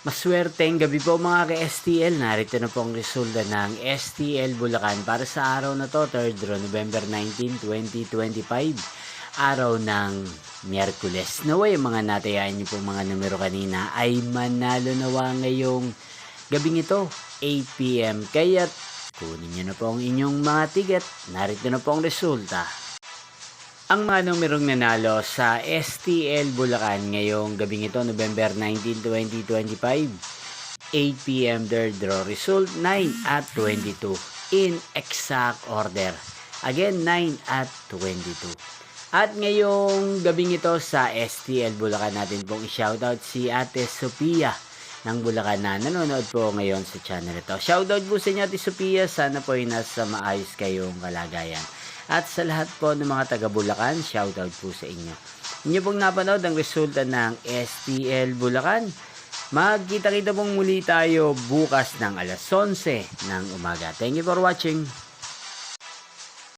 Maswerteng gabi po mga ka-STL. Narito na po ang resulta ng STL Bulacan para sa araw na to, 3rd November 19, 2025. Araw ng Miyerkules. Naway ang mga natayaan niyo pong mga numero kanina ay manalo nawa ngayong gabing ito, 8 p.m. Kaya't kunin niyo na po ang inyong mga ticket. Narito na po ang resulta. Ang mga numerong nanalo sa STL Bulacan ngayong gabing ito, November 19, 2025, 8 p.m. third draw result, 9 at 22 in exact order. Again, 9 at 22. At ngayong gabing ito sa STL Bulacan natin pong i-shoutout si Ate Sophia ng Bulacan na nanonood po ngayon sa channel ito. Shoutout po sa inyo Ate Sophia, sana po ay nasa maayos kayong kalagayan. At sa lahat po ng mga taga Bulacan, shoutout po sa inyo. Inyo pong napanood ang resulta ng STL Bulacan. Magkita-kita pong muli tayo bukas ng alas 11 ng umaga. Thank you for watching.